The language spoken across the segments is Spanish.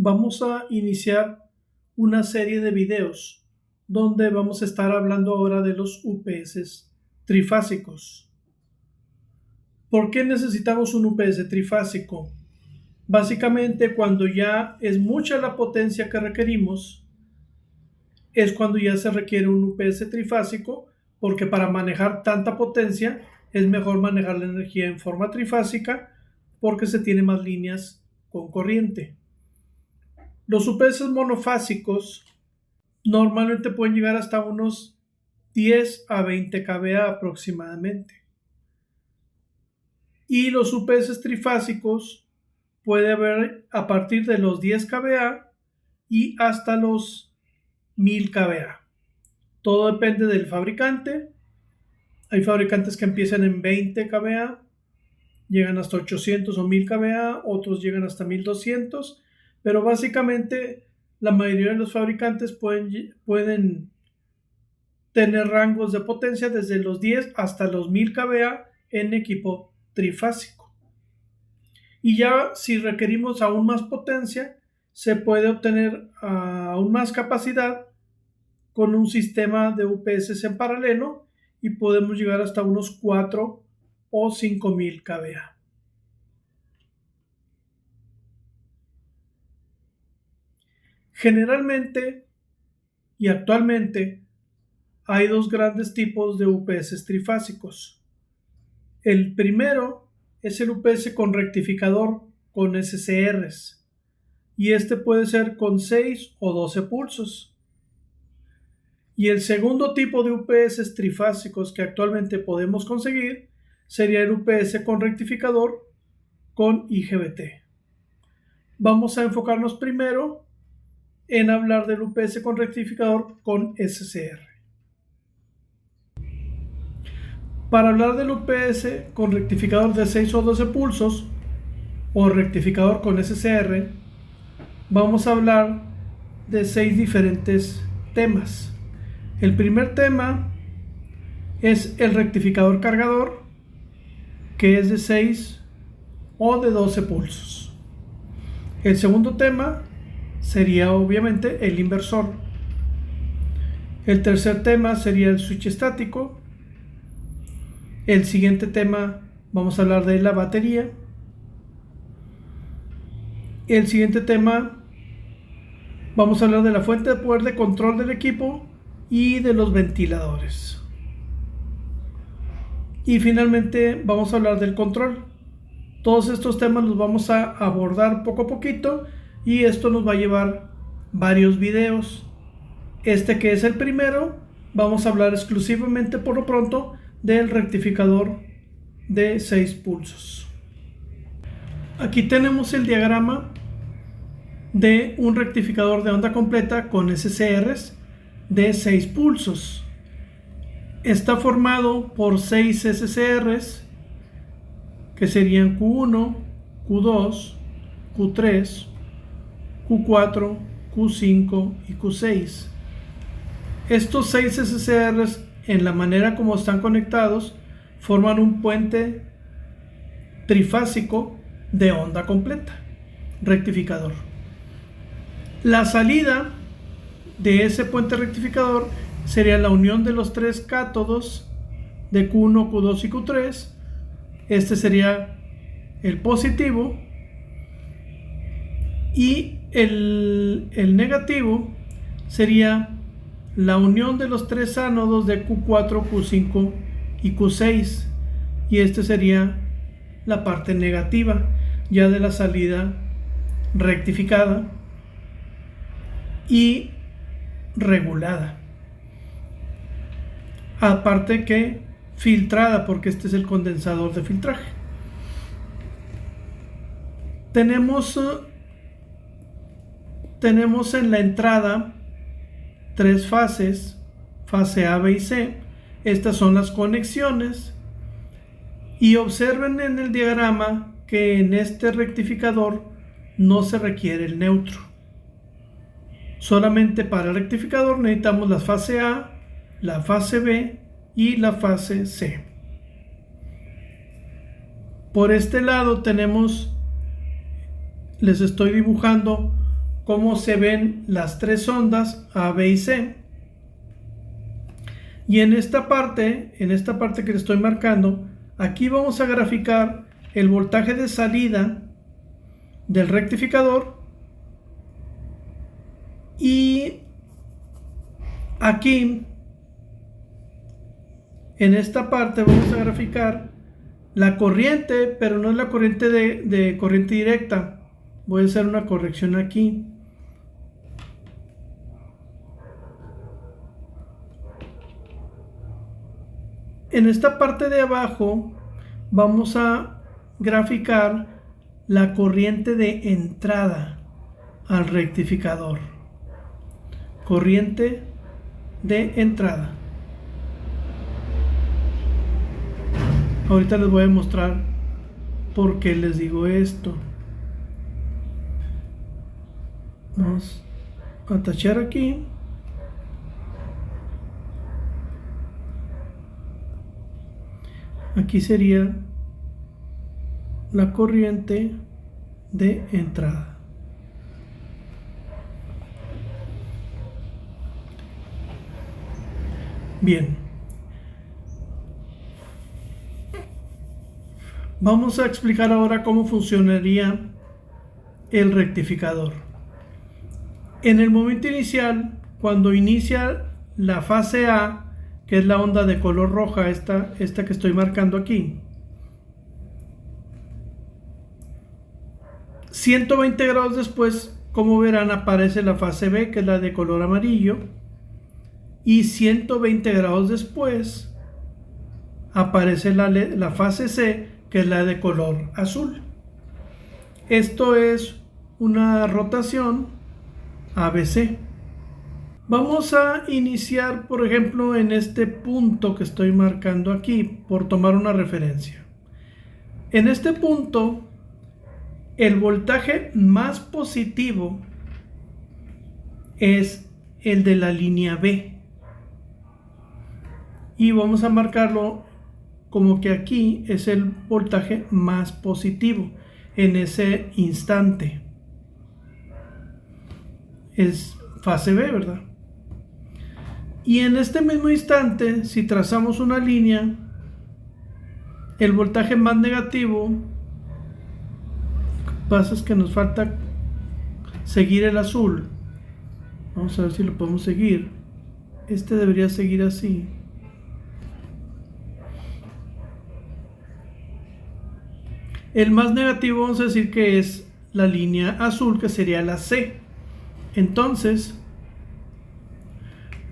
Vamos a iniciar una serie de videos donde vamos a estar hablando ahora de los UPS trifásicos. ¿Por qué necesitamos un UPS trifásico? Básicamente, cuando ya es mucha la potencia que requerimos, es cuando ya se requiere un UPS trifásico, porque para manejar tanta potencia es mejor manejar la energía en forma trifásica porque se tiene más líneas con corriente. Los UPS monofásicos normalmente pueden llegar hasta unos 10 a 20 kVA aproximadamente. Y los UPS trifásicos puede haber a partir de los 10 kVA y hasta los 1000 kVA. Todo depende del fabricante. Hay fabricantes que empiezan en 20 kVA, llegan hasta 800 o 1000 kVA, otros llegan hasta 1200, pero básicamente la mayoría de los fabricantes pueden tener rangos de potencia desde los 10 hasta los 1000 kVA en equipo trifásico. Y ya si requerimos aún más potencia, se puede obtener aún más capacidad con un sistema de UPS en paralelo y podemos llegar hasta unos 4 o 5000 kVA. Generalmente y actualmente hay dos grandes tipos de UPS trifásicos. El primero es el UPS con rectificador con SCRs y este puede ser con 6 o 12 pulsos. Y el segundo tipo de UPS trifásicos que actualmente podemos conseguir sería el UPS con rectificador con IGBT. Vamos a enfocarnos primero en hablar del UPS con rectificador con SCR. Para hablar del UPS con rectificador de 6 o 12 pulsos o rectificador con SCR, vamos a hablar de 6 diferentes temas. El primer tema es el rectificador cargador, que es de 6 o de 12 pulsos. El segundo tema sería obviamente el inversor. El tercer tema sería el switch estático. El siguiente tema vamos a hablar de la batería. El siguiente tema vamos a hablar de la fuente de poder de control del equipo y de los ventiladores. Y finalmente vamos a hablar del control. Todos estos temas los vamos a abordar poco a poquito y esto nos va a llevar varios videos. Este que es el primero, vamos a hablar exclusivamente por lo pronto del rectificador de 6 pulsos. Aquí tenemos el diagrama de un rectificador de onda completa con SCRs de 6 pulsos. Está formado por 6 SCRs que serían Q1, Q2, Q3, Q4, Q5 y Q6. Estos 6 SCRs, en la manera como están conectados, forman un puente trifásico de onda completa, rectificador. La salida de ese puente rectificador sería la unión de los 3 cátodos de Q1, Q2 y Q3. Este sería el positivo y el negativo sería la unión de los 3 ánodos de Q4, Q5 y Q6, y este sería la parte negativa ya de la salida rectificada y regulada, aparte que filtrada, porque este es el condensador de filtraje. Tenemos en la entrada 3 fases, fase A, B y C. Estas son las conexiones y observen en el diagrama que en este rectificador no se requiere el neutro. Solamente para el rectificador necesitamos la fase A, la fase B y la fase C. Por este lado tenemos, les estoy dibujando cómo se ven las tres ondas A, B y C. Y en esta parte que le estoy marcando, aquí vamos a graficar el voltaje de salida del rectificador, y aquí en esta parte vamos a graficar la corriente, pero no es la corriente de corriente directa. Voy a hacer una corrección aquí. En esta parte de abajo vamos a graficar la corriente de entrada al rectificador. Corriente de entrada. Ahorita les voy a mostrar por qué les digo esto. Vamos a tachar aquí. Aquí sería la corriente de entrada. Bien. Vamos a explicar ahora cómo funcionaría el rectificador. En el momento inicial, cuando inicia la fase A, que es la onda de color roja, esta que estoy marcando aquí, 120 grados después, como verán, aparece la fase B, que es la de color amarillo, y 120 grados después aparece la fase C, que es la de color azul. Esto es una rotación ABC. Vamos a iniciar, por ejemplo, en este punto que estoy marcando aquí, por tomar una referencia. En este punto, el voltaje más positivo es el de la línea B. Y vamos a marcarlo como que aquí es el voltaje más positivo en ese instante. Es fase B, ¿verdad? Y en este mismo instante, si trazamos una línea, el voltaje más negativo, lo que pasa es que nos falta seguir el azul. Vamos a ver si lo podemos seguir. Este debería seguir así. El más negativo vamos a decir que es la línea azul, que sería la C. Entonces,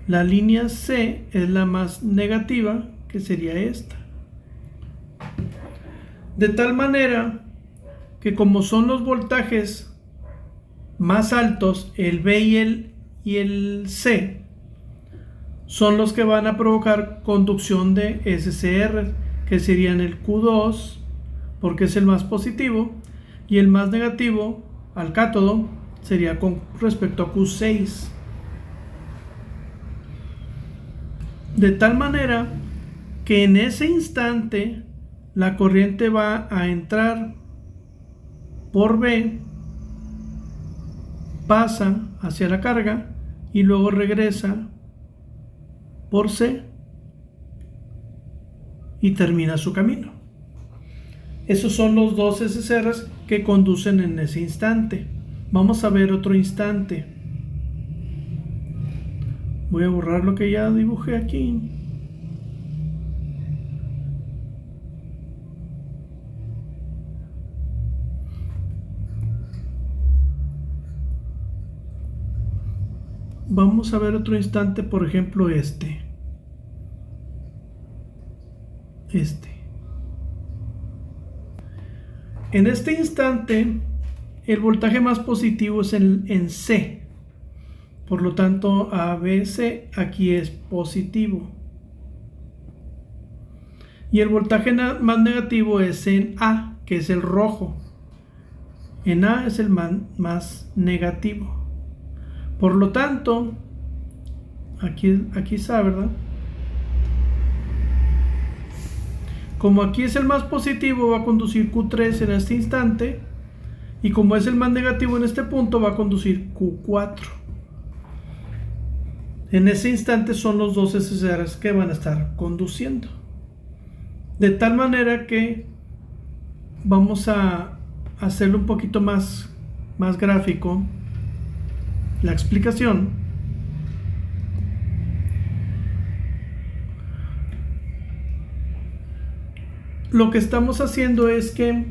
la línea C es la más negativa, que sería esta. De tal manera que como son los voltajes más altos, el B y el C, son los que van a provocar conducción de SCR, que serían el Q2, porque es el más positivo, y el más negativo al cátodo sería con respecto a Q6. De tal manera que en ese instante la corriente va a entrar por B, pasa hacia la carga y luego regresa por C y termina su camino. Esos son los dos SCRs que conducen en ese instante. Vamos a ver otro instante. Voy a borrar lo que ya dibujé aquí. Vamos a ver otro instante, por ejemplo este. En este instante, el voltaje más positivo es en C. Por lo tanto, ABC aquí es positivo. Y el voltaje más negativo es en A, que es el rojo. En A es el más negativo. Por lo tanto, aquí está, ¿verdad? Como aquí es el más positivo, va a conducir Q3 en este instante, y como es el más negativo en este punto va a conducir Q4. En ese instante son los dos SCRs que van a estar conduciendo, de tal manera que vamos a hacerlo un poquito más gráfico la explicación. Lo que estamos haciendo es que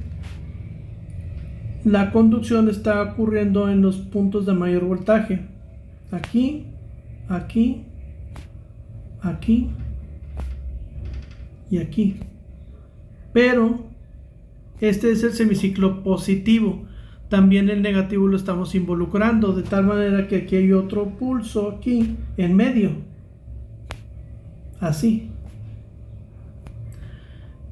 la conducción está ocurriendo en los puntos de mayor voltaje, aquí, aquí, aquí y aquí, pero este es el semiciclo positivo. También el negativo lo estamos involucrando, de tal manera que aquí hay otro pulso aquí en medio, así.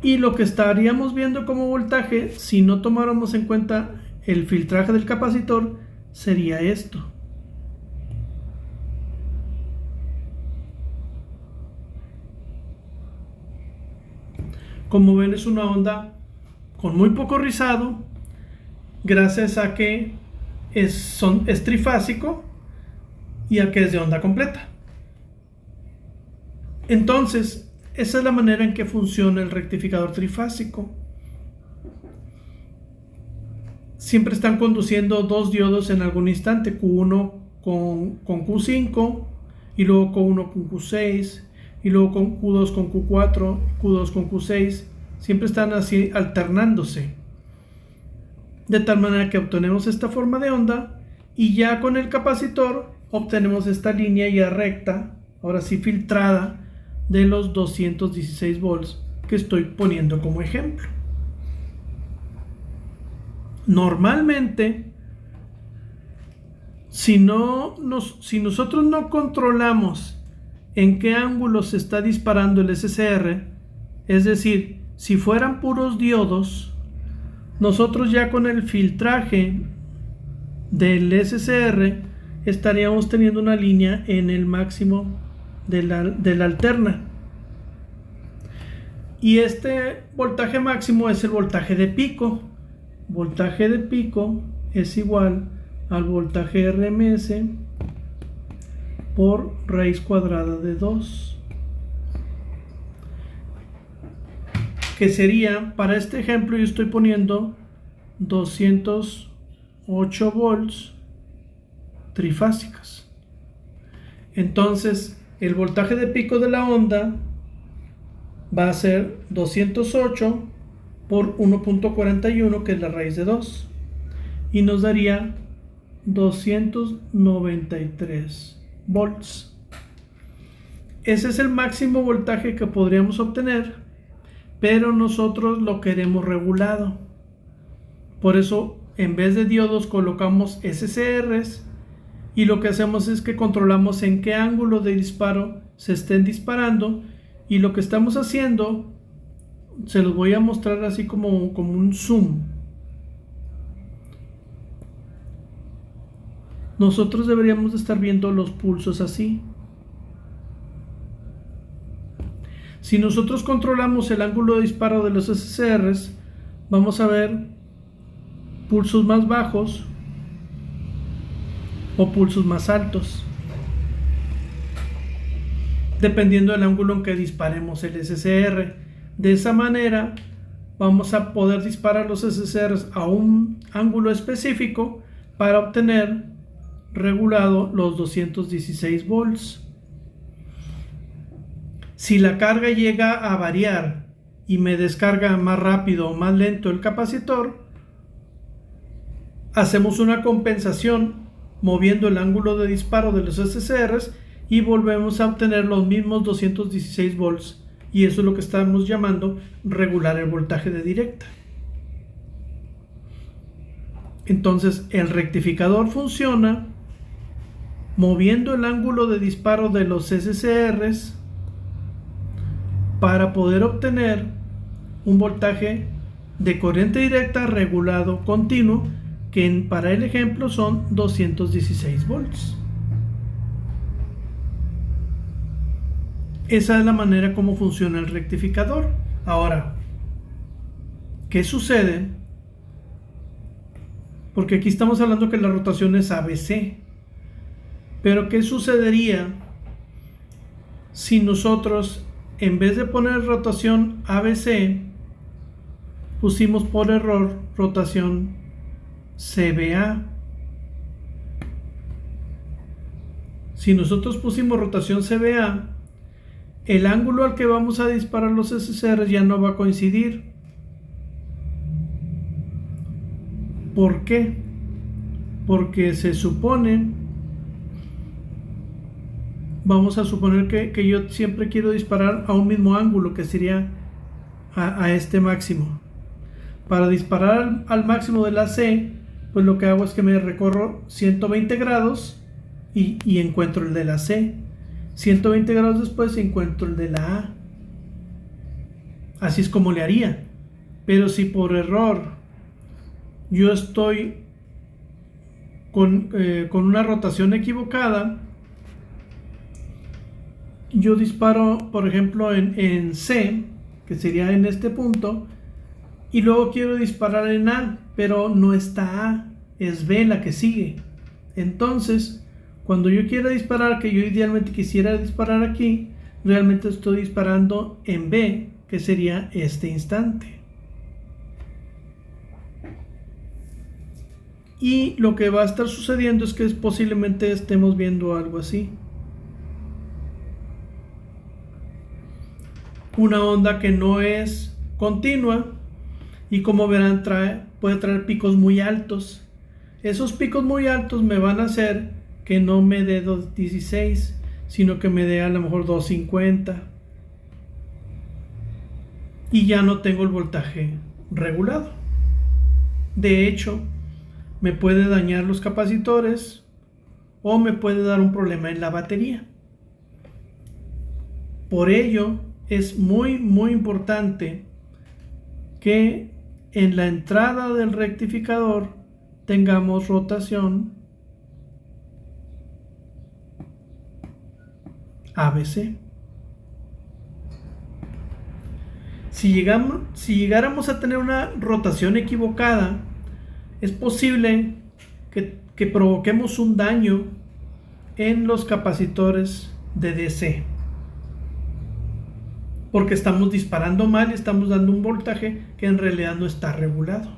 Y lo que estaríamos viendo como voltaje, si no tomáramos en cuenta el filtraje del capacitor, sería esto. Como ven, es una onda con muy poco rizado, gracias a que es trifásico y a que es de onda completa. Entonces, esa es la manera en que funciona el rectificador trifásico. Siempre están conduciendo dos diodos en algún instante, Q1 con Q5, y luego Q1 con Q6, y luego con Q2 con Q4, Q2 con Q6. Siempre están así alternándose, de tal manera que obtenemos esta forma de onda, y ya con el capacitor obtenemos esta línea ya recta, ahora sí filtrada, de los 216 volts que estoy poniendo como ejemplo. Normalmente, si nosotros no controlamos en qué ángulo se está disparando el SCR, es decir, si fueran puros diodos, nosotros ya con el filtraje del SCR estaríamos teniendo una línea en el máximo de la alterna, y este voltaje máximo es el voltaje de pico. Voltaje de pico es igual al voltaje RMS por raíz cuadrada de 2, que sería, para este ejemplo yo estoy poniendo 208 volts trifásicas. Entonces el voltaje de pico de la onda va a ser 208 por 1.41, que es la raíz de 2, y nos daría 293 volts. Ese es el máximo voltaje que podríamos obtener, pero nosotros lo queremos regulado. Por eso, en vez de diodos colocamos SCRs, y lo que hacemos es que controlamos en qué ángulo de disparo se estén disparando, y lo que estamos haciendo, se los voy a mostrar así como un zoom. Nosotros deberíamos de estar viendo los pulsos así. Si nosotros controlamos el ángulo de disparo de los SCRs, vamos a ver pulsos más bajos o pulsos más altos, dependiendo del ángulo en que disparemos el SCR. De esa manera vamos a poder disparar los SCRs a un ángulo específico para obtener regulado los 216 volts. Si la carga llega a variar y me descarga más rápido o más lento el capacitor, hacemos una compensación moviendo el ángulo de disparo de los SCRs y volvemos a obtener los mismos 216 volts, y eso es lo que estamos llamando regular el voltaje de directa. Entonces el rectificador funciona moviendo el ángulo de disparo de los SCRs para poder obtener un voltaje de corriente directa regulado continuo, que para el ejemplo son 216 volts. Esa es la manera como funciona el rectificador. Ahora, ¿qué sucede porque aquí estamos hablando que la rotación es ABC. Pero ¿qué sucedería si nosotros, en vez de poner rotación ABC, pusimos por error rotación CBA? Si nosotros pusimos rotación CBA, el ángulo al que vamos a disparar los SCR ya no va a coincidir. ¿Por qué? Porque se supone, vamos a suponer que yo siempre quiero disparar a un mismo ángulo, que sería a este máximo. Para disparar al máximo de la C, pues lo que hago es que me recorro 120 grados y encuentro el de la C. 120 grados después encuentro el de la A. Así es como le haría. Pero si por error yo estoy con una rotación equivocada, yo disparo, por ejemplo, en C, que sería en este punto, y luego quiero disparar en A, pero no está A, es B la que sigue. Entonces, cuando yo quiera disparar, que yo idealmente quisiera disparar aquí, realmente estoy disparando en B, que sería este instante. Y lo que va a estar sucediendo es que posiblemente estemos viendo algo así. Una onda que no es continua y, como verán, puede traer picos muy altos. Esos picos muy altos me van a hacer que no me dé 216, sino que me dé a lo mejor 250. Y ya no tengo el voltaje regulado. De hecho, me puede dañar los capacitores o me puede dar un problema en la batería. Por ello, es muy importante que en la entrada del rectificador tengamos rotación ABC. Si llegáramos a tener una rotación equivocada, es posible que provoquemos un daño en los capacitores de DC, porque estamos disparando mal y estamos dando un voltaje que en realidad no está regulado.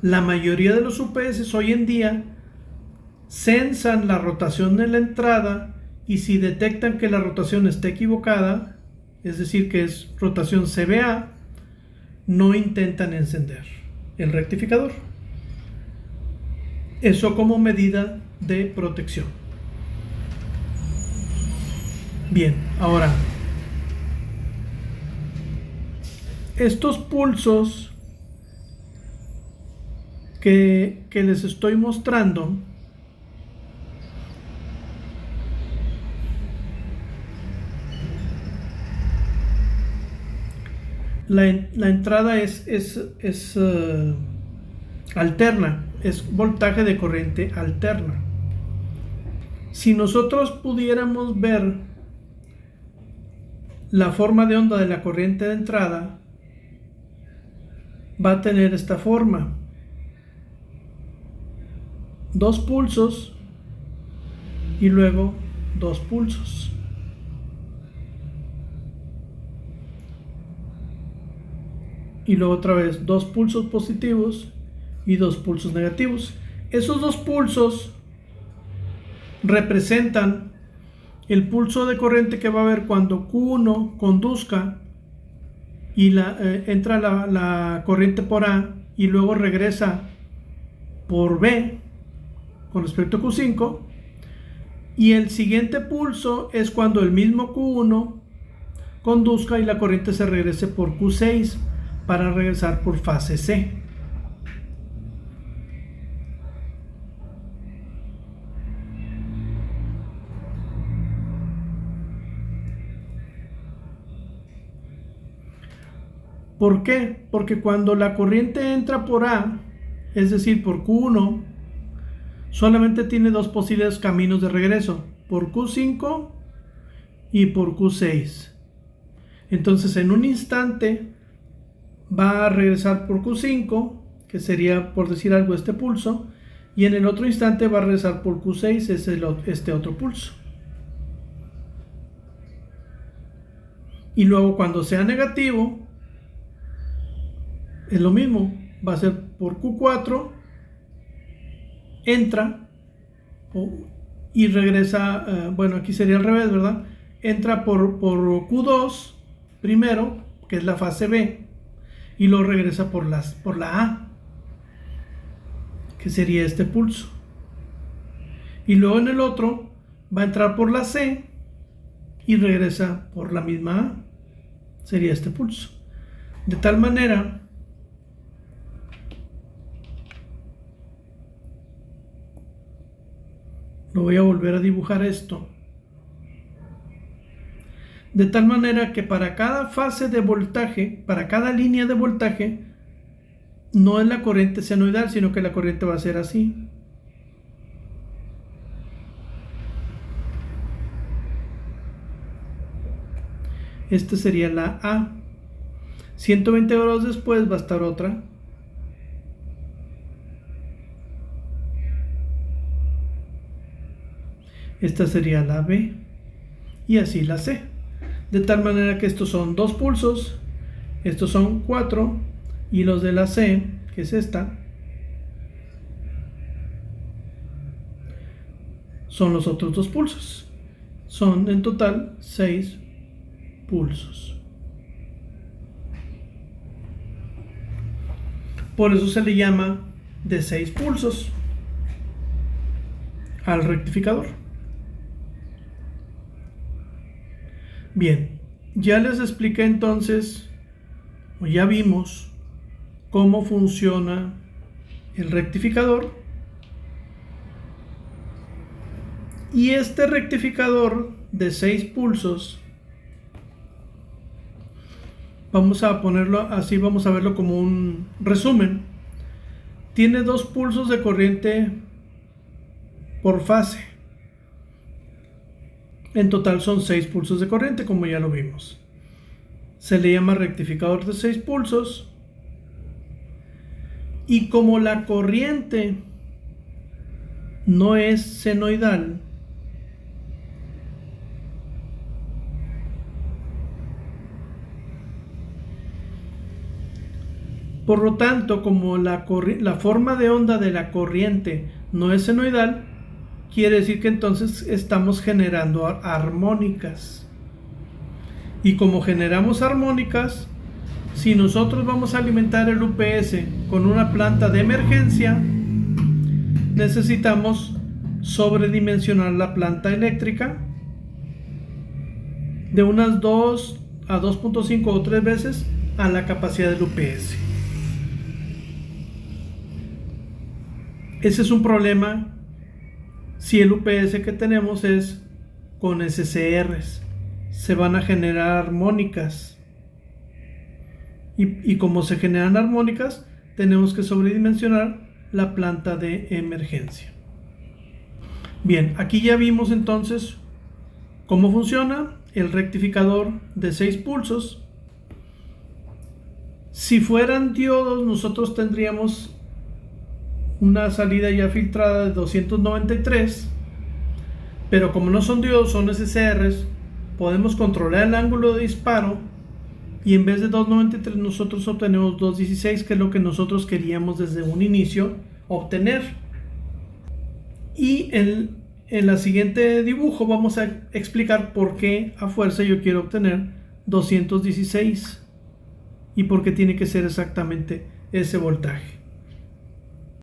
La mayoría de los UPS hoy en día censan la rotación de la entrada, y si detectan que la rotación está equivocada, es decir, que es rotación CBA, no intentan encender el rectificador. Eso como medida de protección. Bien, ahora, estos pulsos que les estoy mostrando, la entrada es alterna, es voltaje de corriente alterna. Si nosotros pudiéramos ver la forma de onda de la corriente de entrada, va a tener esta forma: dos pulsos y luego dos pulsos. Y luego otra vez dos pulsos positivos y dos pulsos negativos. Esos dos pulsos representan el pulso de corriente que va a haber cuando Q1 conduzca y entra la corriente por A y luego regresa por B con respecto a Q5. Y el siguiente pulso es cuando el mismo Q1 conduzca y la corriente se regrese por Q6 para regresar por fase C. ¿Por qué? Porque cuando la corriente entra por A, es decir, por Q1, solamente tiene dos posibles caminos de regreso: por Q5 y por Q6. Entonces, en un instante va a regresar por Q5, que sería, por decir algo, este pulso, y en el otro instante va a regresar por Q6, es este otro pulso. Y luego cuando sea negativo, es lo mismo, va a ser por Q4, entra y regresa, bueno, aquí sería al revés, ¿verdad? Entra por Q2 primero, que es la fase B, y luego regresa por la A, que sería este pulso. Y luego en el otro va a entrar por la C y regresa por la misma A, sería este pulso. De tal manera lo voy a volver a dibujar esto. De tal manera que para cada fase de voltaje, para cada línea de voltaje, no es la corriente senoidal, sino que la corriente va a ser así. Esta sería la A. 120 grados después va a estar otra. Esta sería la B. Y así la C. De tal manera que estos son 2 pulsos, estos son 4, y los de la C, que es esta, son los otros 2 pulsos. Son en total 6 pulsos. Por eso se le llama de 6 pulsos al rectificador. Bien, ya les expliqué entonces, o ya vimos cómo funciona el rectificador. Y este rectificador de 6 pulsos, vamos a ponerlo así, vamos a verlo como un resumen. Tiene 2 pulsos de corriente por fase. En total son 6 pulsos de corriente, como ya lo vimos. Se le llama rectificador de 6 pulsos. Y como la corriente no es senoidal, por lo tanto, como la forma de onda de la corriente no es senoidal, quiere decir que entonces estamos generando armónicas. Y como generamos armónicas, si nosotros vamos a alimentar el UPS con una planta de emergencia, necesitamos sobredimensionar la planta eléctrica de unas 2 a 2.5 o 3 veces a la capacidad del UPS. Ese es un problema si el UPS que tenemos es con SCRs. Se van a generar armónicas. Y como se generan armónicas, tenemos que sobredimensionar la planta de emergencia. Bien, aquí ya vimos entonces cómo funciona el rectificador de 6 pulsos. Si fueran diodos, nosotros tendríamos una salida ya filtrada de 293, pero como no son diodos, son SCRs, podemos controlar el ángulo de disparo y en vez de 293 nosotros obtenemos 216, que es lo que nosotros queríamos desde un inicio obtener. Y en la siguiente dibujo vamos a explicar por qué a fuerza yo quiero obtener 216 y por qué tiene que ser exactamente ese voltaje.